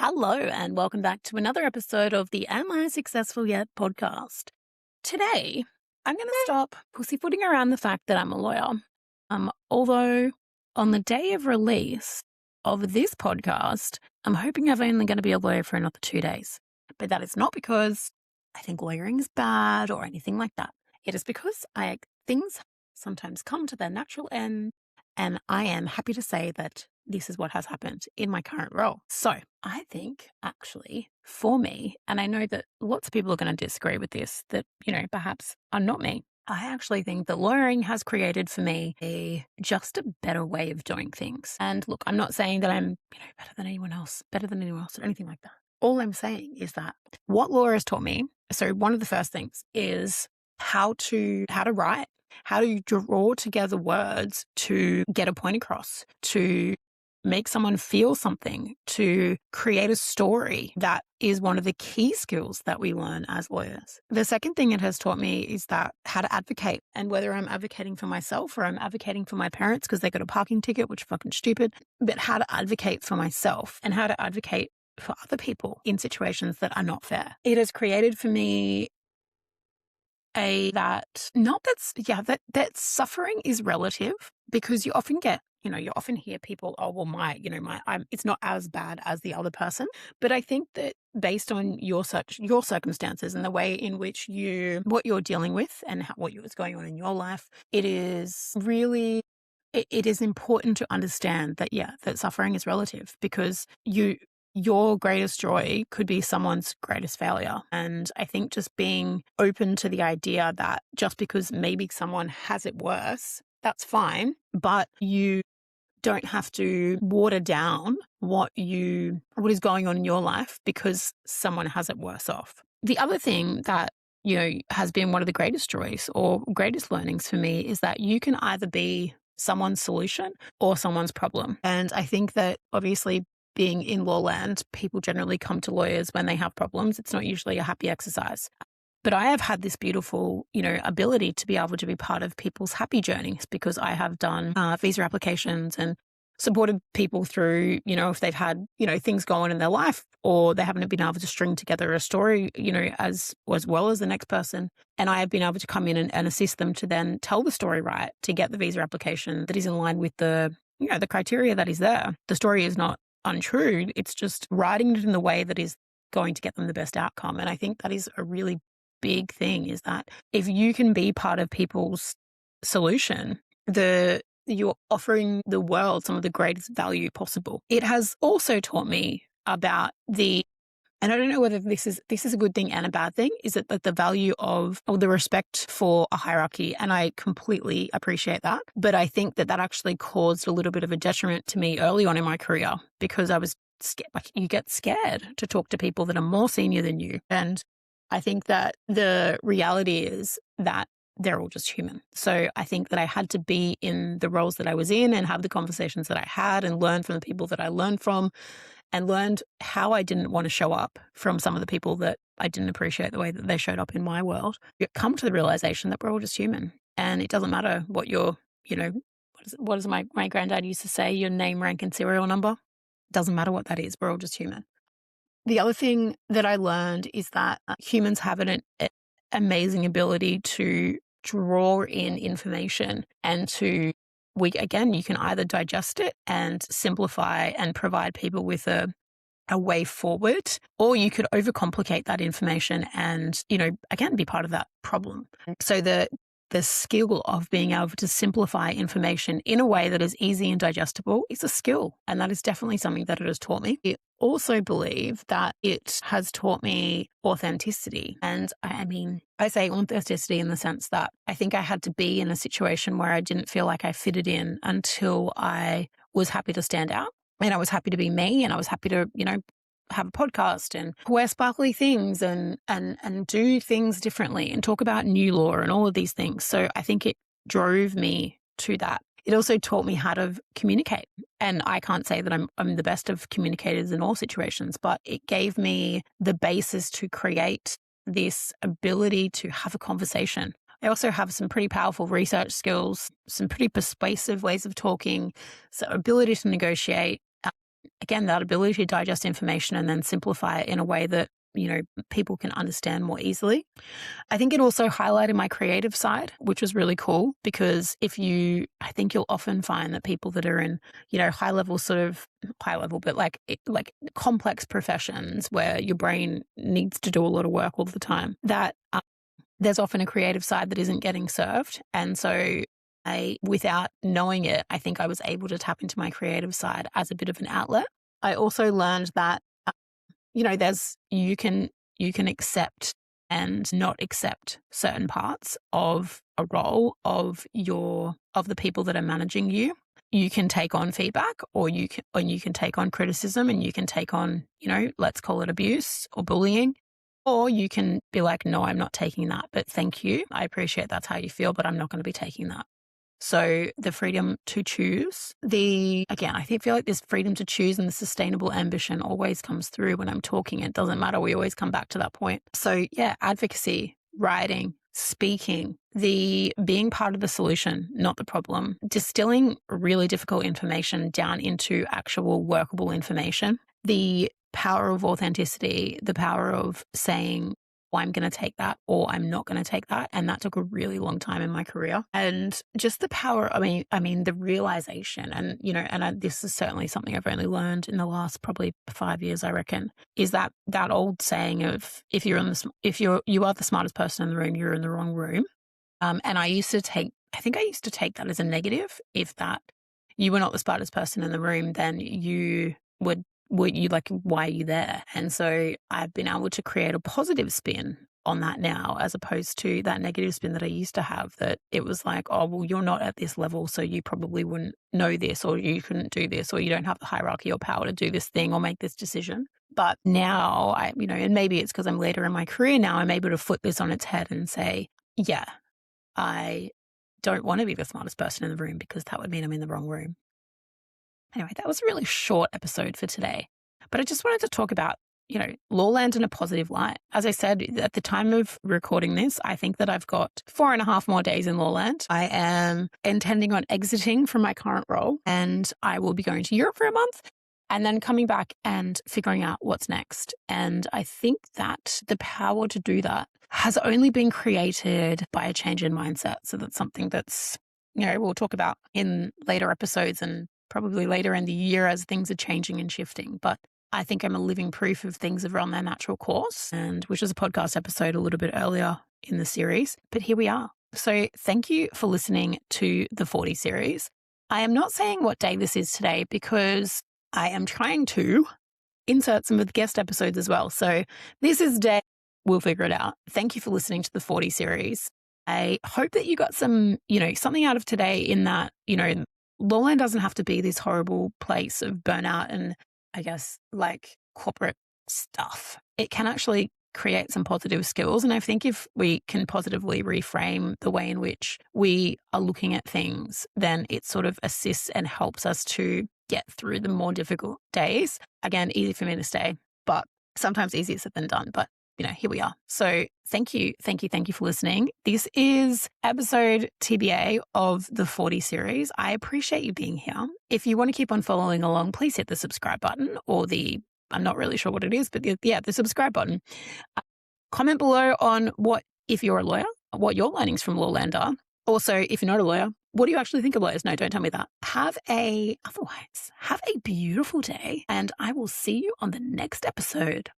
Hello, and welcome back to another episode of the Am I Successful Yet podcast. Today, I'm going to stop pussyfooting around the fact that I'm a lawyer. Although, on the day of release of this podcast, I'm hoping I'm only going to be a lawyer for another 2 days. But that is not because I think lawyering is bad or anything like that. It is because things sometimes come to their natural end, and I am happy to say that this is what has happened in my current role. So I think actually for me, and I know that lots of people are going to disagree with this, that, perhaps are not me. I actually think that lawyering has created for me just a better way of doing things. And look, I'm not saying that I'm, better than anyone else, or anything like that. All I'm saying is that what law has taught me, so one of the first things is how to write, how to draw together words to get a point across, to make someone feel something, to create a story. That is one of the key skills that we learn as lawyers. The second thing it has taught me is that how to advocate, and whether I'm advocating for myself or I'm advocating for my parents because they got a parking ticket, which is fucking stupid, but how to advocate for myself and how to advocate for other people in situations that are not fair. It has created for me that suffering is relative, because you often get, you often hear people, oh, well, it's not as bad as the other person. But I think that based on your circumstances and the way in which what you're dealing with and what is going on in your life, it is really, it is important to understand that, that suffering is relative, because your greatest joy could be someone's greatest failure. And I think just being open to the idea that just because maybe someone has it worse, that's fine, but you don't have to water down what is going on in your life because someone has it worse off. The other thing that, has been one of the greatest joys or greatest learnings for me is that you can either be someone's solution or someone's problem. And I think that obviously, being in law land, people generally come to lawyers when they have problems. It's not usually a happy exercise. But I have had this beautiful, ability to be able to be part of people's happy journeys, because I have done visa applications and supported people through, if they've had, things go on in their life, or they haven't been able to string together a story, as well as the next person. And I have been able to come in and assist them to then tell the story right, to get the visa application that is in line with the criteria that is there. The story is not untrue. It's just writing it in the way that is going to get them the best outcome. And I think that is a really big thing, is that if you can be part of people's solution, you're offering the world some of the greatest value possible. It has also taught me about and I don't know whether this is a good thing and a bad thing, is that the value of the respect for a hierarchy. And I completely appreciate that. But I think that actually caused a little bit of a detriment to me early on in my career, because I was scared. Like, you get scared to talk to people that are more senior than you. And I think that the reality is that they're all just human. So I think that I had to be in the roles that I was in and have the conversations that I had and learn from the people that I learned from, and learned how I didn't want to show up from some of the people that I didn't appreciate the way that they showed up in my world. You come to the realization that we're all just human, and it doesn't matter what your, what does my granddad used to say, your name, rank, and serial number. Doesn't matter what that is. We're all just human. The other thing that I learned is that humans have an amazing ability to draw in information, and you can either digest it and simplify and provide people with a way forward, or you could overcomplicate that information and, again, be part of that problem. So the skill of being able to simplify information in a way that is easy and digestible is a skill. And that is definitely something that it has taught me. I also believe that it has taught me authenticity. And I say authenticity in the sense that I think I had to be in a situation where I didn't feel like I fitted in until I was happy to stand out, and I was happy to be me, and I was happy to, have a podcast and wear sparkly things and do things differently and talk about new law and all of these things. So I think it drove me to that. It also taught me how to communicate. And I can't say that I'm the best of communicators in all situations, but it gave me the basis to create this ability to have a conversation. I also have some pretty powerful research skills, some pretty persuasive ways of talking, so ability to negotiate, again, that ability to digest information and then simplify it in a way that, people can understand more easily. I think it also highlighted my creative side, which was really cool because I think you'll often find that people that are in, high level, but like complex professions where your brain needs to do a lot of work all the time, that there's often a creative side that isn't getting served. And so without knowing it, I think I was able to tap into my creative side as a bit of an outlet. I also learned that, you can accept and not accept certain parts of a role of the people that are managing you. You can take on feedback, or you can take on criticism, and you can take on, let's call it abuse or bullying. Or you can be like, no, I'm not taking that, but thank you. I appreciate that's how you feel, but I'm not going to be taking that. So the freedom to choose, I feel like this freedom to choose and the sustainable ambition always comes through when I'm talking. It doesn't matter. We always come back to that point. So yeah, advocacy, writing, speaking, the being part of the solution, not the problem, distilling really difficult information down into actual workable information, the power of authenticity, the power of saying, I'm going to take that or I'm not going to take that. And that took a really long time in my career. And just the power, the realization, and this is certainly something I've only learned in the last probably 5 years, I reckon, is that old saying of you are the smartest person in the room, you're in the wrong room. And I used to take that as a negative. If that you were not the smartest person in the room, then you would you like, why are you there? And so I've been able to create a positive spin on that now, as opposed to that negative spin that I used to have, that it was like, oh, well, you're not at this level, so you probably wouldn't know this, or you couldn't do this, or you don't have the hierarchy or power to do this thing or make this decision. But now and maybe it's because I'm later in my career now, I'm able to flip this on its head and say, yeah, I don't want to be the smartest person in the room because that would mean I'm in the wrong room. Anyway, that was a really short episode for today, but I just wanted to talk about, Lawland in a positive light. As I said, at the time of recording this, I think that I've got 4.5 more days in Lawland. I am intending on exiting from my current role, and I will be going to Europe for a month and then coming back and figuring out what's next. And I think that the power to do that has only been created by a change in mindset. So that's something that's, we'll talk about in later episodes and probably later in the year as things are changing and shifting. But I think I'm a living proof of things have run their natural course, and which was a podcast episode a little bit earlier in the series. But here we are. So thank you for listening to the 40 series. I am not saying what day this is today because I am trying to insert some of the guest episodes as well. So this is day, we'll figure it out. Thank you for listening to the 40 series. I hope that you got some, something out of today, in that, Lawland doesn't have to be this horrible place of burnout and, I guess, like corporate stuff. It can actually create some positive skills. And I think if we can positively reframe the way in which we are looking at things, then it sort of assists and helps us to get through the more difficult days. Again, easy for me to say, but sometimes easier said than done. But here we are. So thank you for listening. This is episode TBA of the 40 series. I appreciate you being here. If you want to keep on following along, please hit the subscribe button, or I'm not really sure what it is, but the subscribe button. Comment below on if you're a lawyer, what your learnings from Lawland are. Also, if you're not a lawyer, what do you actually think of lawyers? No, don't tell me that. Have a beautiful day, and I will see you on the next episode.